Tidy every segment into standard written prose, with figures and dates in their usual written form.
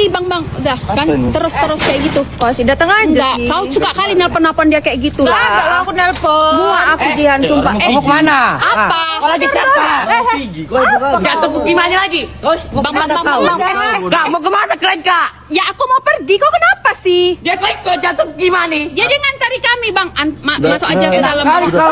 Bang, udah kan terus kayak gitu. Kok sih datang aja Enggak, sih. kau suka kali nelpon dia kayak gitu Enggak ada lah lah. aku nelpon. Muak aku Jihan, sumpah. Mau kemana? Apa? Kau lagi siapa? Jatuh gimana lagi? Bang, Kak, mau kemana kalian kak? ya aku mau pergi, kok kenapa sih? Dia klik kau jatuh gimana? Jadi ngantari kami, Bang. Masuk aja ke dalam. Kali kau.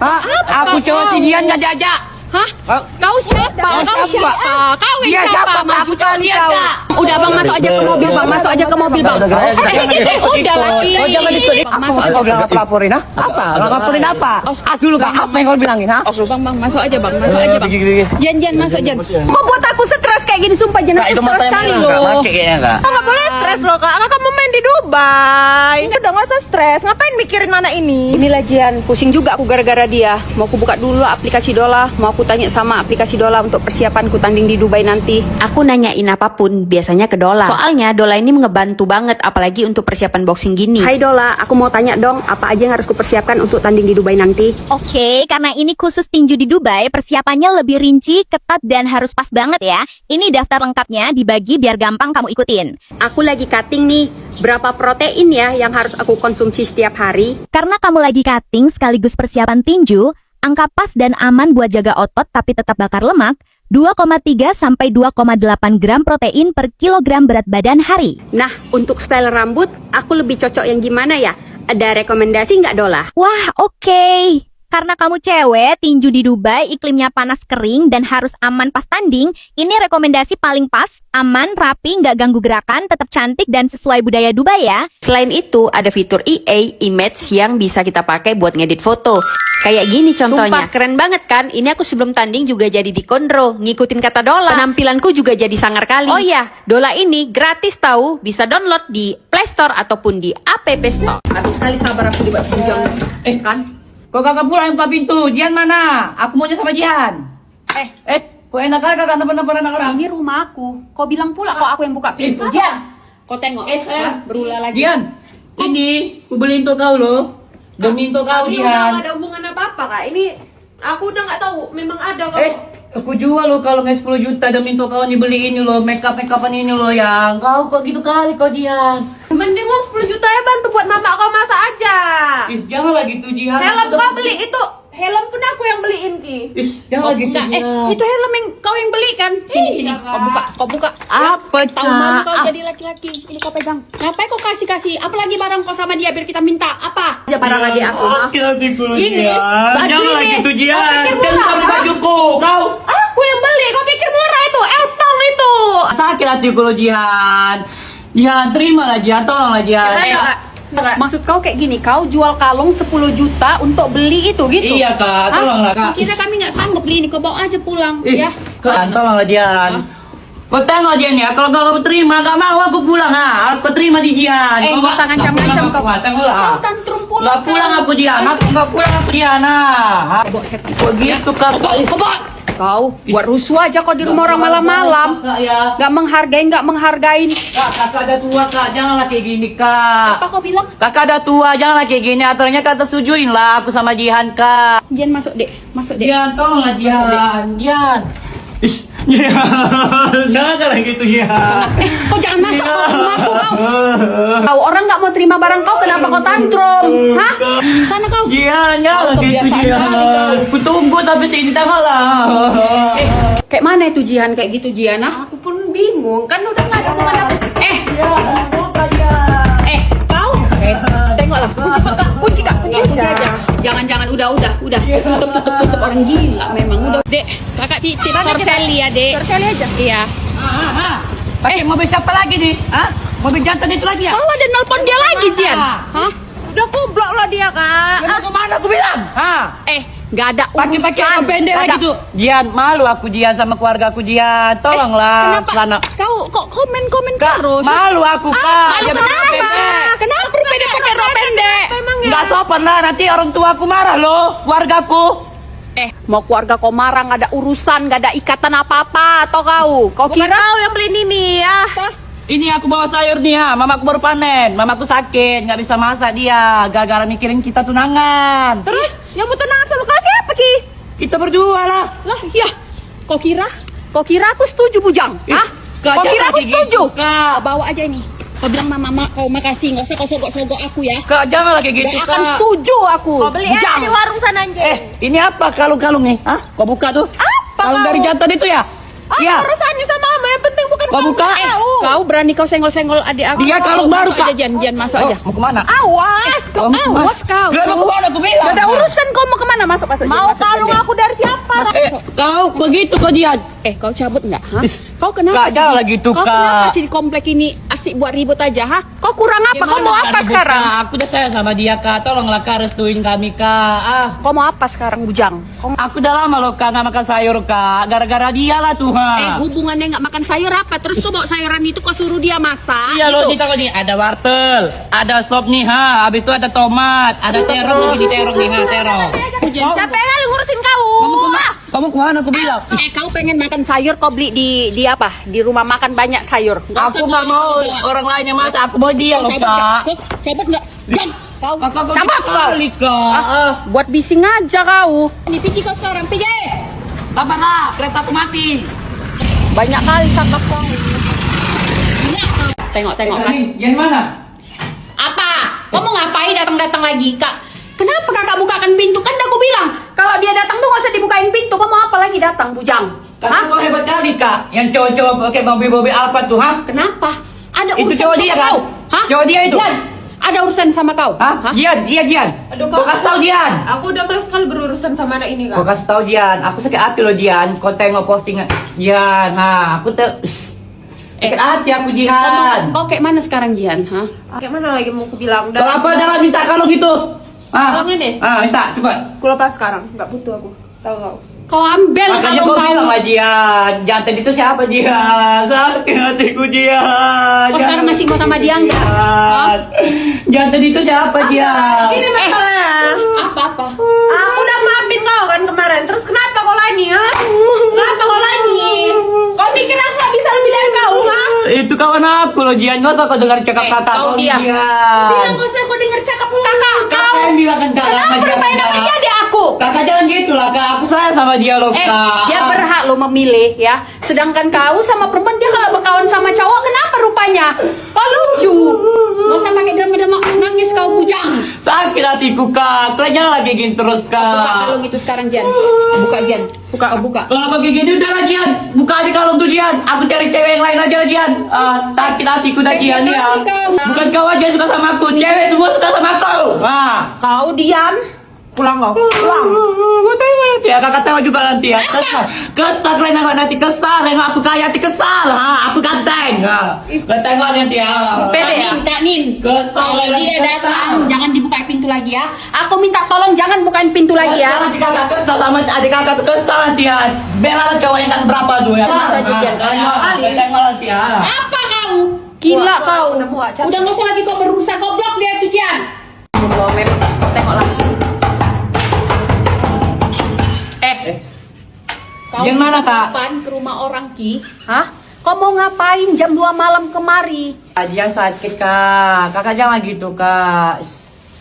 Hah? Aku cowok si Dian nggak diajak. Hah? Kau siapa? Kau siapa? Kau Dia siapa? Aku cowok dia kak. Udah Bang, masuk aja ke mobil Bang, masuk aja ke mobil Bang. Udah lagi. Oh jangan diklik. Bang, Aku masuk kau bilang apa laporin ha? Apa? Kau laporin apa? Dulu kak, apa yang kau bilangin ha? Bang, masuk aja Bang, masuk aja Bang. Jan, masuk Jan. Kok buat aku stres kayak gini, sumpah Jan, aku stres sekali loh. kak. Kok nggak boleh stres loh kak? Kakak mau main di Dubai. Udah nggak usah stres. Ngapain mikirin mana ini? Inilah Jian, pusing juga aku gara-gara dia. Mau aku buka dulu aplikasi Dola, mau aku tanya sama aplikasi Dola untuk persiapanku tanding di Dubai nanti. Aku nanyain apapun, biasanya ke Dola. Soalnya Dola ini ngebantu banget, apalagi untuk persiapan boxing gini. Hai Dola, aku mau tanya dong, apa aja yang harus kupersiapkan untuk tanding di Dubai nanti? Oke, karena ini khusus tinju di Dubai, persiapannya lebih rinci, ketat, dan harus pas banget ya. Ini daftar lengkapnya dibagi biar gampang kamu ikutin. Aku lagi cutting nih, berapa protein ya yang harus aku konsumsi setiap hari? Karena kamu lagi cutting sekaligus persiapan tinju, angka pas dan aman buat jaga otot tapi tetap bakar lemak, 2,3 sampai 2,8 gram protein per kilogram berat badan hari. Nah, untuk style rambut, aku lebih cocok yang gimana ya? Ada rekomendasi nggak Dola? Wah, oke. Karena kamu cewek, tinju di Dubai, iklimnya panas kering dan harus aman pas tanding, ini rekomendasi paling pas, aman, rapi, nggak ganggu gerakan, tetap cantik dan sesuai budaya Dubai ya. Selain itu, ada fitur EA Image yang bisa kita pakai buat ngedit foto. Kayak gini contohnya. Sumpah, keren banget kan? Ini aku sebelum tanding juga jadi dikondro, ngikutin kata Dola. Penampilanku juga jadi sangar kali. Oh iya, Dola ini gratis tahu, bisa download di Play Store ataupun di App Store. Habis kali sabar aku dibuat sejam. Kan? Kau kakak pulang buka pintu. Jian mana? Aku maunya sama Jian. Kau enak kali kakak teman-teman anak orang. Ini rumah aku. Kau bilang pula kok aku yang buka pintu. Jian, kau tengok. Sayang. Berulah lagi. Jian, ini aku beliin untuk kau loh. Demi untuk kau Ini udah Jian. nggak ada hubungan apa-apa kak. Ini aku udah nggak tahu. Memang ada kok. Aku jual loh kalau nggak 10 juta demi untuk kau nih beliin loh makeupan ini loh yang kau kok gitu kali kau Jian. Mending uang 10 juta ya bantu buat mama kau masak aja. Jangan lagi tuh Jian. Helm kau beli itu. Helm pun aku yang beliin ki. Jangan lagi tuh Enggak, Jian. itu helm yang kau yang beli kan? Sini, kau buka. Apa Tahu malu kau Kak? jadi laki-laki. Ini kau pegang. Ngapain kau kasih? Apalagi barang kau sama dia biar kita minta. Apa? Aja barang lagi aku. Maaf. Ini Jangan lagi tuh Jian. Kau pikir Jangan murah, sama bajuku. Kau Aku yang beli. Kau pikir murah itu? Eltong itu. sakit hatiku loh Jian. Jian terimalah Jian, tolonglah Jian. Maksud kau kayak gini, kau jual kalung 10 juta untuk beli itu gitu? Iya Kak, tolonglah Kak. Kira kami nggak sanggup beli ini, kau bawa aja pulang ya. Kak, tolonglah Jian. Kau tengok Jian ya, kalau kau terima, gak mau aku pulang ha. Aku terima di Jian. Nggak usah ngancam-ngancam kau. Tengoklah. Kau tantrum pulang. Gak pulang aku Jian, aku gak pulang aku Jian ha. Bawa setan. Kok gitu Kak? Kau buat rusuh aja kau di rumah orang malam-malam. Kak ya. Nggak menghargain. Kak, kakak ada tua Kak, janganlah kayak gini Kak. Apa kau bilang? Kakak ada tua, janganlah kayak gini. Aturannya kata setujuin lah aku sama Jihan Kak. Jian masuk dek. Jihan, tolonglah Jihan. Jihan. Jihan. Jangan gitu Jihan. Kau jangan masuk kau ke rumahku kau. Kau orang nggak mau terima barang kau, kenapa kau tantrum? Hah? Sana kau. Jihan, janganlah Kau gitu kebiasaan Jihan. kali kau. Ku tunggu sampai sini tengoklah. Kayak mana itu Jihan kayak gitu Jihan? Ah? Aku pun bingung. Kan udah nggak ada hubungan apa. Jihan, buka Jihan. Kau? Tengoklah. Kunci kak. Kunci Kunci aja. aja. Jangan udah. Tutup orang gila memang udah. Dek, kakak titip Sorcelli ya dek. Sorcelli aja. Iya. Pakai mobil siapa lagi nih? Hah? Mobil jantan itu lagi ya? Kau ada nelpon dia lagi Jihan? Hah? Udah aku blok lo dia kak. Mau kemana aku bilang? Hah? Nggak ada urusan. Pakai pendek Nggak lagi ada. tuh. Jian, malu aku Jian sama keluarga aku Jian. Tolonglah. Kenapa? Selana. Kau kok komen Kak, terus? malu aku Kak. Malu Dia pakai rok pendek. Kenapa berbeda pakai rok pendek? Nggak sopan lah, nanti orang tua aku marah loh, keluargaku. Mau keluarga kau marah nggak ada urusan, nggak ada ikatan apa-apa atau kau? Kau Bukan kira? kau yang beliin ini ya. Ini aku bawa sayur nih ha, mamaku baru panen, mamaku sakit, nggak bisa masak dia, gara-gara mikirin kita tunangan. Terus yang mau tunangan sama kau siapa ki? Kita berdua lah. Lah, ya. Kau kira? Kau kira aku setuju bujang? Ih, Hah? Kak, Kau kira jangan aku kayak setuju? gitu, Kak. Kau bawa aja ini. Kau bilang mama kau makasih, nggak usah kau sogok-sogok aku ya. Kak, jangan kayak gitu, Gak Kak. akan setuju aku. Kau beli aja di warung sana anjing. Ini apa kalung-kalung nih? Hah? Kau buka tuh? Apa Kalung kau? dari jantan itu ya? Iya. Urusannya sama mama yang penting bukan Kau buka? Kau berani kau senggol-senggol adik aku. Dia kalung baru, Masuk Kak. aja, Jan, masuk Oh, aja. mau kemana? Awas. Kau mau kemana? Awas kau. Kau mau kemana? Aku bilang. Gak ada urusan kau mau kemana, masuk Jan, Mau masuk kalung aja. aku dari siapa? Kau begitu kau Jihan. Kau cabut nggak? Hah? Kau kenapa? Kak, sih? jangan lagi tuh, Kau Kak. kenapa sih di komplek ini asik buat ribut aja? Hah? Kau kurang apa? Kau mau Gimana, apa Kak, sekarang? dibuka? Aku udah sayang sama dia, Kak. Tolonglah, Kak, restuin kami, Kak. Kau mau apa sekarang, Bujang? Kau Aku udah lama loh, Kak, nggak makan sayur, Kak. Gara-gara dia lah tuh, ha. hubungannya nggak makan sayur apa? Terus kau bawa sayuran itu kau suruh dia masak? Iya loh, gitu. kita nih ada wortel, ada sop nih, ha. Habis itu ada tomat, ada terong lagi di terong nih, ha, terong. Bujang, Capek kali ngurusin kau. Kamu kemana? Aku bilang. kau pengen makan sayur, kau beli di apa? Di rumah makan banyak sayur. Aku nggak mau orang lain yang masak, aku mau dia loh, Kak. Cabut nggak? Jan, kau Kakak kok cabut gitu kau. kali, Kak. Ah, buat bising aja kau. Ini pergi kau sekarang, pergi. Sabarlah, kereta aku mati. Banyak kali cakap kau. Tengok kan. Yang mana? Apa? Kau mau ngapain datang-datang lagi, Kak? Kenapa kakak bukakan pintu? Kan udah aku bilang, kalau dia datang tuh gak usah dibukain pintu. Kau mau apa lagi datang, Bujang? Kakak kau hebat kali, Kak. Yang cowok-cowok pakai mobil-mobil Alfa tuh, ha? Kenapa? Ada Itu urusan cowok sama dia, kan? kau. Hah? Cowok dia itu. Jan, ada urusan sama kau. Hah? Jihan, iya Jihan. Aduh, Kau Kak. kasih tau Jihan. Aku udah males sekali berurusan sama anak ini, Kau Kak. kasih tau Jihan. Aku sakit hati loh Jihan. Kau tengok postingan Jihan, ha. Aku sakit hati aku Jihan. Kau kayak mana sekarang, Jihan? Hah? Kayak mana lagi mau aku bilang? Kalau apa jangan minta kalau gitu. Kalung ini? Minta, coba. Aku lepas sekarang. Nggak butuh aku. Tahu kau? Kau ambil Makanya kalung kau kau. bilang sama Jihan. Jantan itu siapa Jihan? Sakit hatiku Jihan. Kau sekarang masih mau sama dia enggak? Hah? Jantan itu siapa Jihan? Ini masalahnya. Apa-apa? Aku udah maafin kau kan kemarin. Terus kenapa kau lagi, ha? Kenapa kau lagi? Kau mikir aku nggak bisa lebih dari kau, ha? Itu kawan aku loh Jihan. Nggak usah kau dengar cakap kakak kau kau diam. Jihan. Bilang kau saya kau denger cakap kakak kau. Kakak yang bilang kan kakak sama Kenapa Jihan. main sama dia di aku? Kakak jangan gitu lah kak. Aku sayang sama dia loh kak. Dia berhak lo memilih ya. Sedangkan kau sama perempuan dia kalau berkawan sama cowok, kenapa rupanya? Kau lucu. Gak usah pakai drama-drama nangis kau, Bujang. Sakit hatiku kak. Kau jangan lagi gini terus Buka kak. kalung itu sekarang, Jan. Buka, Jan. Buka, buka. Kalau kau gini udah lah Jihan. Buka aja kalung tuh Jihan. Aku cari cewek yang lain aja lah Jihan. Sakit hatiku dah Jihan ya. Bukan kau aja yang suka sama aku. Cewek semua suka sama kau. Kau diam. Pulang kau. Pulang. Kau tengok nanti ya. Kakak tengok juga nanti ya. Kesal kalian nengok nanti. Kesal. Nengok aku kaya hati kesal. Aku ganteng. Kau tengok nanti ya. Pede ya? Kak Nin. Kesal Kalau lagi, dia kesal. datang, jangan dibuka pintu lagi ya. Aku minta tolong jangan bukain pintu lagi ya. Nanti kakak kesal sama adik kakak tuh kesal nanti ya. Bela cowok yang kasih berapa tuh ya. Masuk aja, Jihan. Tengok nanti ya. Apa kau? Gila Muak, kau. udah muak, capek. Udah nggak usah lagi kau berusaha, kau blok dia itu, Jan. Kalau memang tengoklah. Kau Yang mana, Kak? kapan ke rumah orang Ki? Hah? Kau mau ngapain jam 2 malam kemari? Jihan sakit kak. Kakak jangan gitu kak.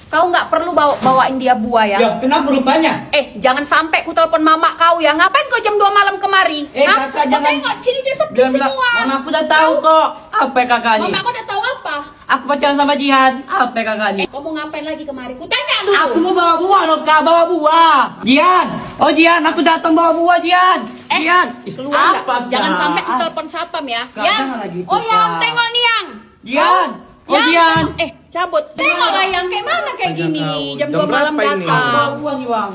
Kau nggak perlu bawain dia buah ya. Ya kenapa rupanya? Jangan sampai ku telepon mama kau ya. Ngapain kau jam 2 malam kemari? Hah? Kakak Kau jangan. tengok sini dia sepi Dia bilang, semua. Mama aku udah tahu kok. Apa ya kakak nih? Mama kau udah tahu apa? Aku pacaran sama Jihan. Apa ya kakak nih? Kau mau ngapain lagi kemari? Ku tanya dulu. Aku mau bawa buah loh kak, bawa buah. Jihan, oh Jihan, aku datang bawa buah Jihan. Jihan, Keluar nggak? apa Jangan Kak? sampai ku telepon sapam ya. Kak, Yang. jangan lagi gitu, Oh yang, Kak. tengok nih yang. Jihan, oh Yang. Jihan. Cabut. Tengoklah yang kayak mana kayak gini. Jam 2 malam Bawa datang. buah nih bang.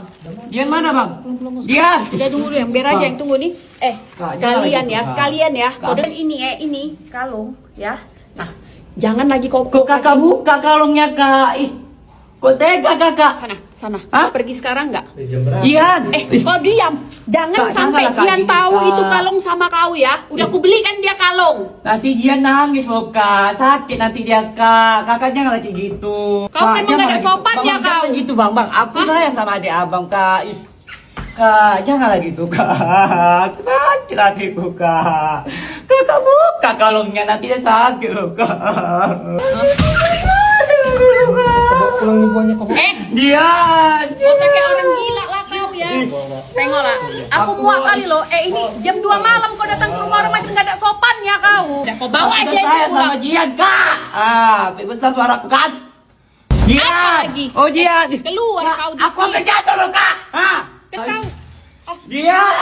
Jihan mana bang? Jihan. Saya tunggu dulu yang biar aja yang tunggu nih. Kak, jangan Sekalian lagi ya, gitu, Kak. sekalian ya. Kak. Kode ini kalung ya. Nah, jangan lagi kau Kok kakak buka kalungnya kak? Ih, kok tega kakak? sana. Hah? Kau pergi sekarang nggak? Jihan. Kau diam. Jangan Kak, sampai janganlah, Kak, Jihan gini, tahu Kak. itu kalung sama kau ya. Udah ku belikan dia kalung. Nanti Jihan nangis loh kak, sakit nanti dia kak. Kakak jangan lagi gitu. Kau memang jangan ada lagi sopan gitu. ya, Bang, jangan kau. gitu bang, aku sayang sama adik abang kak. Kak, jangan lagi gitu kak. Sakit hatiku kak. Kakak buka kalungnya nanti dia sakit loh kak. Jihan. Gak usah kayak orang gila lah kau ya. Tengoklah. Aku muak kali loh. Ini jam 2 malam kau datang ke rumah orang macam gak ada sopan ya kau. bawa Aku aja udah itu sayang pulang. sama Jian, Kak. Lebih besar suaraku kan? Jian. Apa lagi? Oh, Jian. Keluar Kak, kau aku akan jatuh loh, Kak. Kau. Jian.